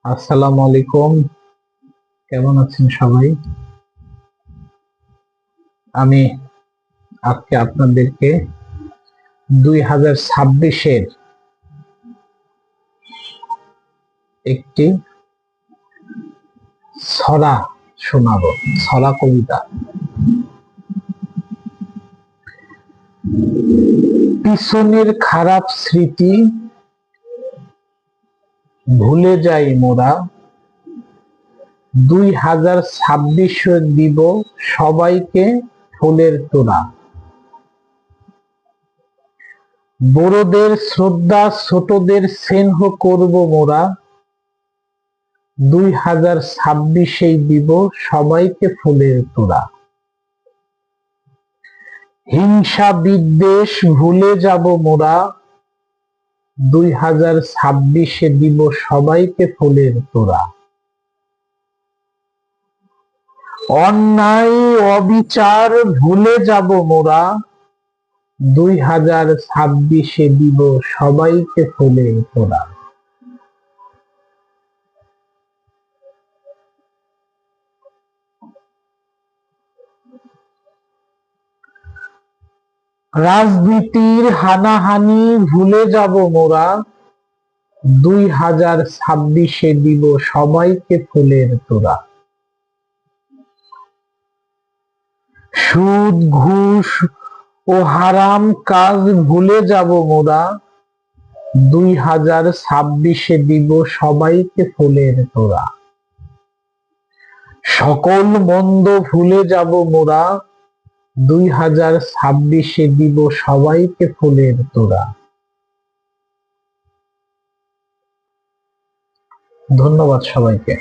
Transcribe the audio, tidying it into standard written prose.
আসসালামু আলাইকুম। কেমন আছেন সবাই? আমি আজকে আপনাদেরকে 2026-এর একটি ছড়া শোনাবো, ছড়া কবিতা। পিছনের খারাপ স্মৃতি ভুলে যাই মোরা, 2026 দিব সবাইকে ফুলের তোড়া। বড়দের শ্রদ্ধা, ছোটদের স্নেহ করব মোরা, 2026 দিব সবাইকে ফুলের তোড়া। হিংসা বিদ্বেষ ভুলে যাব মোরা, 2026 দিব সবাইকে ফুলের তোড়া। অন্যায় অবিচার ভুলে যাব মোরা, 2026 দিব সবাইকে ফুলের তোড়া। রাজনীতির হানাহানি ভুলে যাব মোরা, 2026 দিব সবাইকে ফুলের তোড়া। সুদ ঘুষ ও হারাম কাজ ভুলে যাব মোরা, 2026 দিব সবাইকে ফুলের তোড়া। সকল মন্দ ভুলে যাব মোরা, 2026 দিব সবাইকে ফুলের তোড়া। ধন্যবাদ সবাইকে।